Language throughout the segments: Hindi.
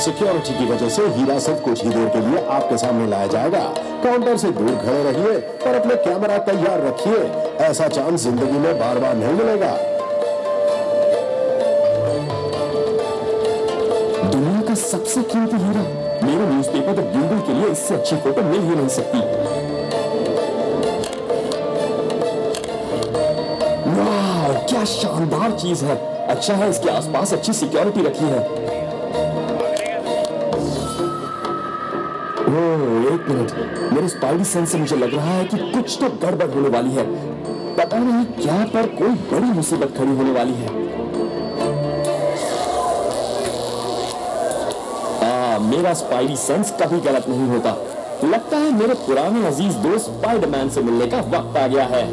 सिक्योरिटी की वजह से हीरा सिर्फ कुछ ही देर के लिए आपके सामने लाया जाएगा। काउंटर से दूर खड़े रहिए और अपने कैमरा तैयार रखिए। ऐसा चांस जिंदगी में बार बार नहीं मिलेगा। दुनिया का सबसे कीमती हीरा, मेरे न्यूज़पेपर द गिल्डर के लिए इससे अच्छी फोटो मिल ही नहीं सकती। वाह, क्या शानदार चीज है। अच्छा है इसके आसपास अच्छी सिक्योरिटी रखी है। ओह, एक मिनट, मेरे स्पाइडी सेंस से मुझे लग रहा है कि कुछ तो गड़बड़ होने वाली है। पता नहीं क्या, पर कोई बड़ी मुसीबत खड़ी होने वाली है। मेरा स्पाइडी सेंस कभी गलत नहीं होता। लगता है मेरे पुराने अजीज दोस्त स्पाइडरमैन से मिलने का वक्त आ गया है।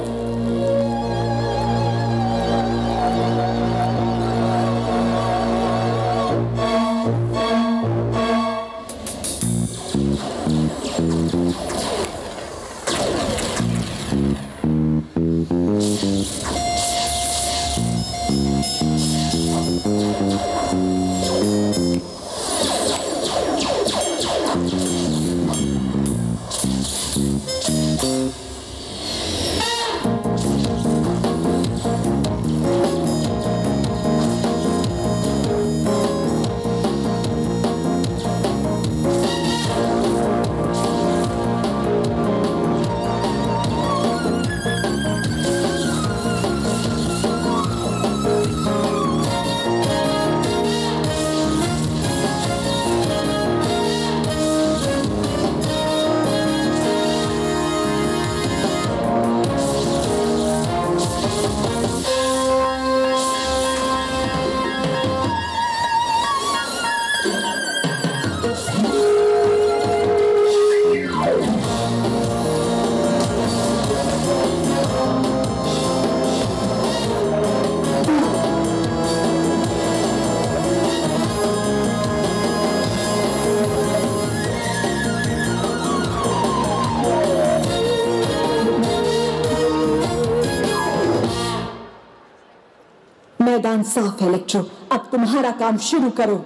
मैदान साफ है इलेक्ट्रो, अब तुम्हारा काम शुरू करो।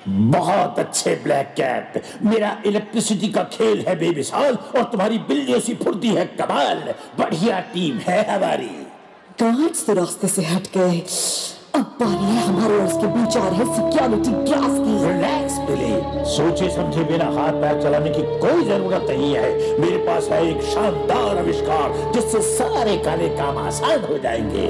बहुत अच्छे ब्लैक कैट, मेरा इलेक्ट्रिसिटी का खेल है बेमिसाल और तुम्हारी बिल्लियों सी फुर्ती है कमाल। बढ़िया टीम है हमारी। गार्ड्स तो रास्ते से हट गए, अब बारी है हमारे और उसके बीच आ रहे सिक्योरिटी गैस की। रिलैक्स बिली, सोचे समझे बिना हाथ पैर चलाने की कोई जरूरत नहीं है। मेरे पास है एक शानदार आविष्कार जिससे सारे काले काम आसान हो जाएंगे।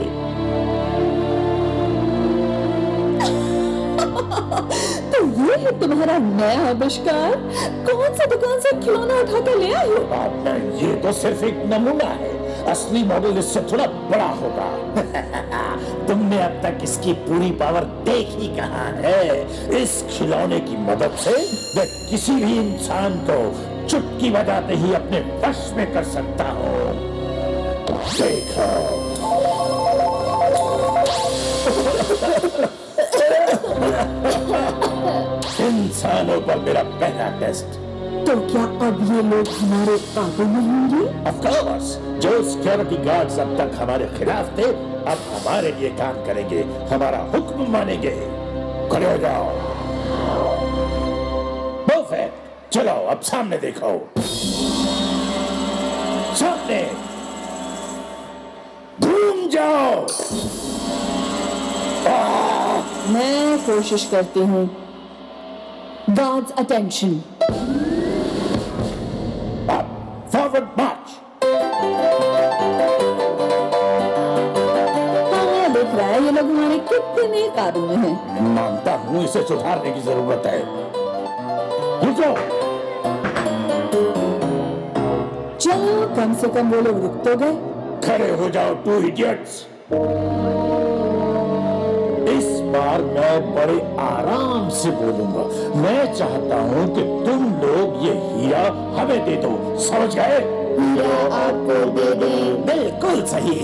तो ये है तुम्हारा नया आविष्कार? कौन सा दुकान से खिलौना उठा कर ले आए हो? ये तो सिर्फ एक नमूना है, असली मॉडल इससे थोड़ा बड़ा होगा। तुमने अब तक इसकी पूरी पावर देखी कहाँ है। इस खिलौने की मदद से मैं किसी भी इंसान को चुटकी बजाते ही अपने वश में कर सकता हूँ। देखो। इंसानों पर मेरा पहला टेस्ट। तो क्या अब ये लोग हमारे काबू में होंगे? Of course, जो सिक्योरिटी गार्ड्स अब तक हमारे खिलाफ थे, अब हमारे लिए काम करेंगे, हमारा हुक्म मानेंगे। खड़े हो जाओ। परफेक्ट, चलो अब सामने देखो। सामने घूम जाओ। मैं कोशिश करती हूँ। Guards attention. फॉरवर्ड मार्च। हाँ, दिख रहा है ये लोग हमारे कितने काबू में हैं। मानता हूँ इसे सुधारने की जरूरत है। रुको। चलो, कम से कम वो लोग रुक तो गए। खड़े हो जाओ टू इडियट्स। इस बार मैं बड़े आराम से बोलूंगा। मैं चाहता हूँ कि तुम लोग ये हीरा हमें दे दो, समझ गए? हीरा आपको दे दें। बिल्कुल सही।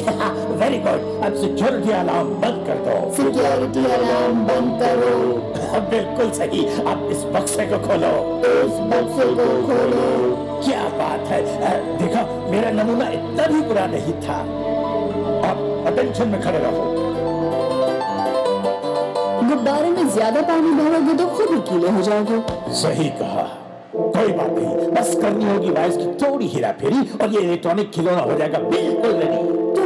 Very good. अब सिक्योरिटी अलार्म बंद कर दो। सिक्योरिटी अलार्म बंद करो। बिल्कुल सही। अब इस बक्से को खोलो। इस बक्से को खोलो। क्या बात है। देखो, मेरा नमूना इतना भी बुरा नहीं था। अब अटेंशन में खड़े रहो। गुब्बारे में ज्यादा पानी भरोगे तो खुद ही गीले हो जाओगे। सही कहा। कोई बात नहीं, बस करनी होगी वायर्स की थोड़ी हेरा फेरी और ये इलेक्ट्रॉनिक खिलौना हो जाएगा बिल्कुल रेडी। तो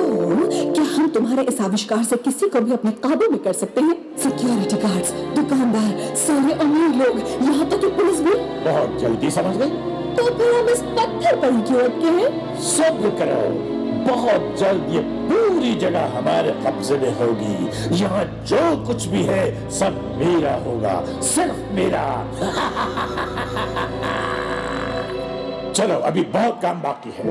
क्या हम तुम्हारे इस आविष्कार से किसी को भी अपने काबू में कर सकते हैं? सिक्योरिटी गार्ड्स, दुकानदार, सारे अमीर लोग, यहाँ तक कि पुलिस भी। बहुत जल्दी समझ गई। तो फिर हम इस पत्थर पर ही क्यों अटके हैं? सब्र करो, बहुत जल्द ये पूरी जगह हमारे कब्जे में होगी। यहाँ जो कुछ भी है सब मेरा होगा, सिर्फ मेरा। चलो अभी बहुत काम बाकी है।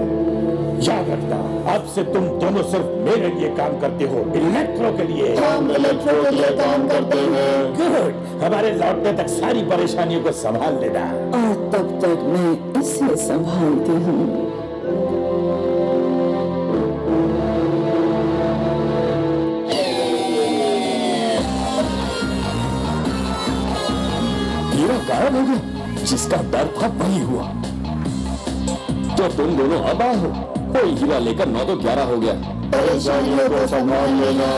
याद रखना, अब से तुम दोनों सिर्फ मेरे लिए काम करते हो, इलेक्ट्रो के लिए। हम इलेक्ट्रो के लिए काम करते हैं। गुड, हमारे लौटने तक सारी परेशानियों को संभाल लेना। और तब तक मैं इसे संभालती हूँ। हीरा गायब हो गया, जिसका डर था वही हुआ। तो तुम दोनों अब आए हो। कोई हीरा लेकर 9 तो 11 हो गया। परेशानियों को संभाल लेना।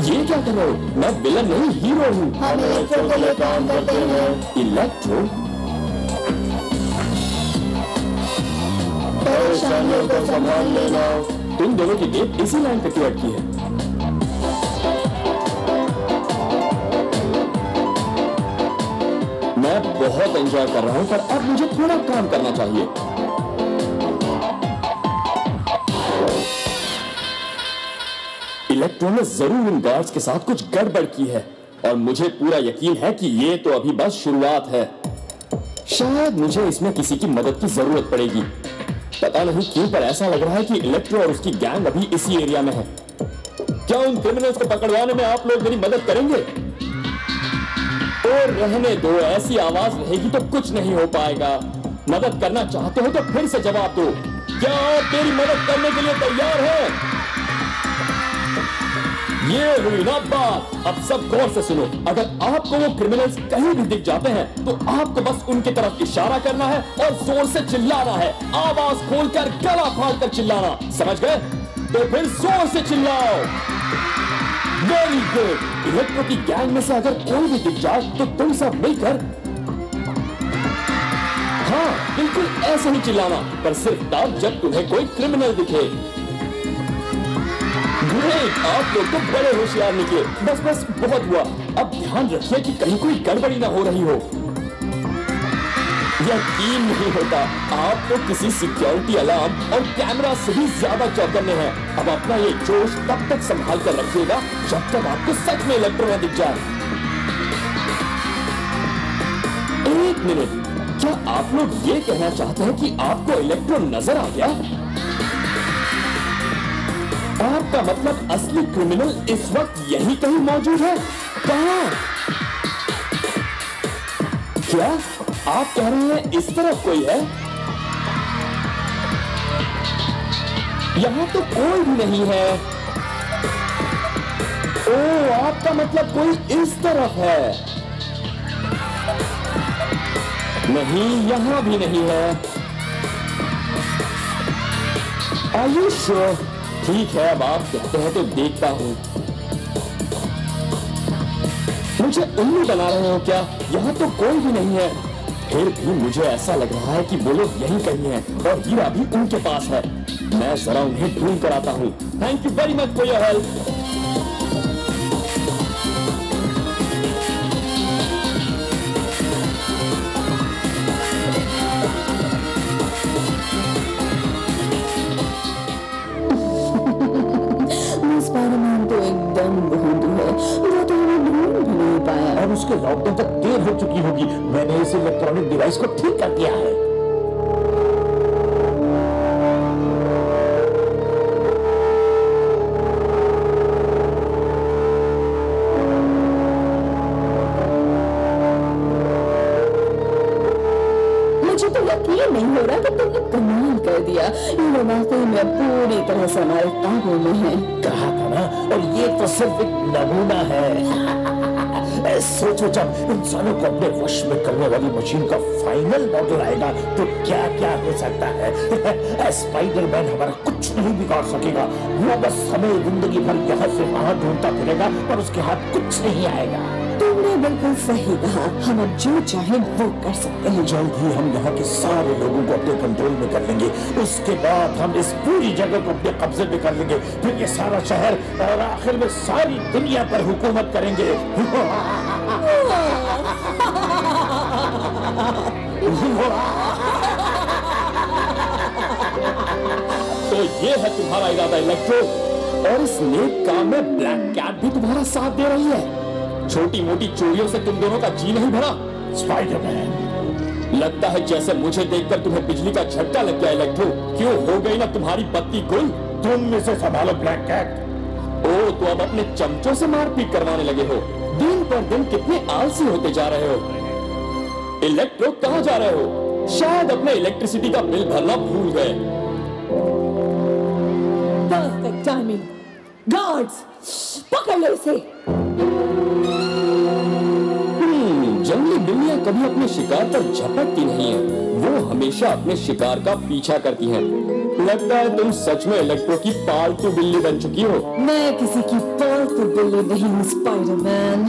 ये क्या कर रहे हो? मैं विलन नहीं, हीरो हूँ। हम इलेक्ट्रो के लिए काम करते हैं। इलेक्ट्रो? परेशानियों को संभाल लेना। तुम दोनों की डेट इसी लाइन पे क्यों अटकी है? मैं बहुत एंजॉय कर रहा हूं, पर अब मुझे थोड़ा काम करना चाहिए। इलेक्ट्रो ने जरूर इन गार्ड्स के साथ कुछ गड़बड़ की है और मुझे पूरा यकीन है कि ये तो अभी बस शुरुआत है। शायद मुझे इसमें किसी की मदद की जरूरत पड़ेगी। पता नहीं क्यों, पर ऐसा लग रहा है कि इलेक्ट्रो और उसकी गैंग अभी इसी एरिया में है। क्या उन क्रिमिनल्स को पकड़वाने में आप लोग मेरी मदद करेंगे? और रहने दो, ऐसी आवाज रहेगी तो कुछ नहीं हो पाएगा। मदद करना चाहते हो तो फिर से जवाब दो। क्या आप मेरी मदद करने के लिए तैयार हैं? ये हुई ना बात। अब सब गौर से सुनो। अगर आपको वो क्रिमिनल्स कहीं भी दिख जाते हैं तो आपको बस उनकी तरफ इशारा करना है और जोर से चिल्लाना है। आवाज खोलकर, गला फाड़कर चिल्लाना, समझ गए? तो फिर जोर से चिल्लाओ। Very good. इलेक्ट्रो की गैंग में से अगर कोई भी दिख जाए तो तुम सब मिलकर, हाँ बिल्कुल ऐसे ही चिल्लाना, पर सिर्फ तब जब तुम्हें कोई क्रिमिनल दिखे। ग्रेट, आप लोग तो बड़े होशियार निकले। बस बस बहुत हुआ। अब ध्यान रखिए कि कहीं कोई गड़बड़ी ना हो रही हो। यकीन नहीं होता, आप तो किसी सिक्योरिटी अलार्म और कैमरा से भी ज्यादा चौकन्ने हैं। अब अपना ये जोश तब तक संभाल कर रखिएगा जब तक आपको सच में इलेक्ट्रो न दिख जाए। एक मिनट, क्या आप लोग ये कहना चाहते हैं कि आपको इलेक्ट्रो नजर आ गया? आपका मतलब असली क्रिमिनल इस वक्त यहीं कहीं मौजूद है? कहां? क्या आप कह रहे हैं इस तरफ कोई है? यहां तो कोई भी नहीं है। ओह, आपका मतलब कोई इस तरफ है। नहीं, यहां भी नहीं है। Are you sure? ठीक है, अब आप कहते हैं तो देखता हूं। मुझे उल्लू बना रहे हो क्या? यहां तो कोई भी नहीं है। फिर भी मुझे ऐसा लग रहा है कि वो लोग यहीं कहीं हैं और हीरा भी उनके पास है। मैं जरा उन्हें ढूंढ कर आता हूं। Thank you very much for your help. Spiderman तो एकदम भोंदू है, वो तो हमें ढूंढ भी नहीं पाया। और उसके लॉकडाउन तक देर हो चुकी होगी। मैंने इस इलेक्ट्रॉनिक डिवाइस को ठीक कर दिया है। मुझे तो यकीन नहीं हो रहा कि तुमने कमाल कर दिया। ये वाकई में पूरी तरह से हमारे काबू में है। कहा था ना, और ये तो सिर्फ एक नमूना है। सोचो जब इंसानों को अपने वश में करने वाली मशीन का फाइनल मॉडल आएगा तो क्या क्या हो सकता है। स्पाइडरमैन हमारा कुछ नहीं बिगाड़ सकेगा, वो बस हमें जिंदगी भर यहाँ से वहां ढूंढता फिरेगा और उसके हाथ कुछ नहीं आएगा। तुमने बिल्कुल सही कहा, हम अब जो चाहे वो कर सकते हैं। जल्द ही हम यहाँ के सारे लोगों को अपने कंट्रोल में कर लेंगे, उसके बाद हम इस पूरी जगह को अपने कब्जे में कर लेंगे, फिर ये सारा शहर और आखिर में सारी दुनिया पर हुकूमत करेंगे। तो ये है तुम्हारा इरादा इलेक्ट्रो, और इस नेक काम में ब्लैक कैट भी तुम्हारा साथ दे रही है। छोटी मोटी चोरियों से तुम दोनों का जी नहीं भरा। स्पाइडरमैन, लगता है जैसे मुझे देखकर तुम्हें बिजली का झटका लग गया इलेक्ट्रो। क्यों, हो गई ना तुम्हारी बत्ती गुल? तुम इसे संभालो ब्लैक कैट। ओ, तो अब अपने चमचों से मारपीट करवाने लगे हो। दिन पर दिन कितने आलसी होते जा रहे हो। इलेक्ट्रो, कहां जा रहे हो? शायद अपने इलेक्ट्रिसिटी का बिल भरना भूल गए। Perfect timing. गार्ड्स, पकड़ लो इसे। जंगली बिल्लियां कभी अपने शिकार पर झपटती नहीं है, वो हमेशा अपने शिकार का पीछा करती हैं। लगता है तुम सच में इलेक्ट्रो की पालतू बिल्ली बन चुकी हो। मैं किसी की पालतू बिल्ली नहीं हूँ स्पाइडरमैन।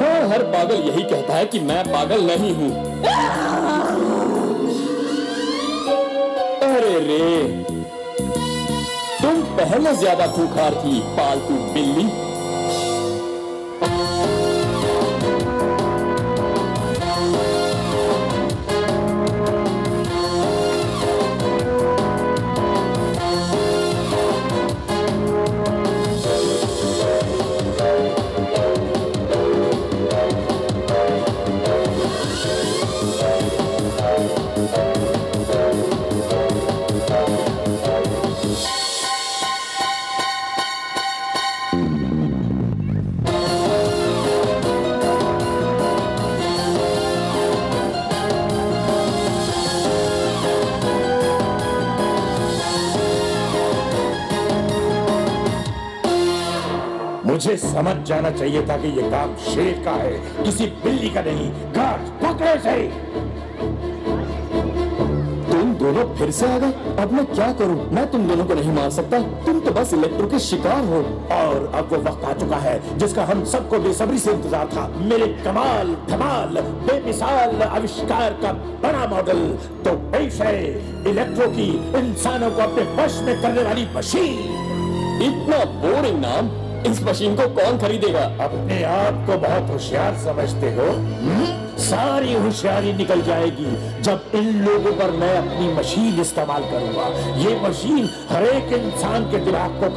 हाँ, हर पागल यही कहता है कि मैं पागल नहीं हूँ। अरे रे, तुम पहले ज्यादा खूंखार थी पालतू बिल्ली। मुझे समझ जाना चाहिए था कि ये काम शेर का है, किसी बिल्ली का नहीं। गार्ड, पकड़ो इसे। तुम दोनों फिर से आ गए। अब मैं क्या करूं? मैं तुम दोनों को नहीं मार सकता, तुम तो बस इलेक्ट्रो के शिकार हो। और अब वो वक्त आ चुका है जिसका हम सबको बेसब्री से इंतजार था। मेरे कमाल धमाल बेमिसाल आविष्कार का बड़ा मॉडल तो पेश है, इलेक्ट्रो की इंसानों को अपने वश में करने वाली मशीन। इतना बोरिंग नाम, इस मशीन को कौन खरीदेगा? अपने आप को बहुत होशियार समझते हो? सारी होशियारी निकल जाएगी जब इन लोगों पर मैं अपनी मशीन इस्तेमाल करूंगा। ये मशीन हर एक इंसान के दिमाग को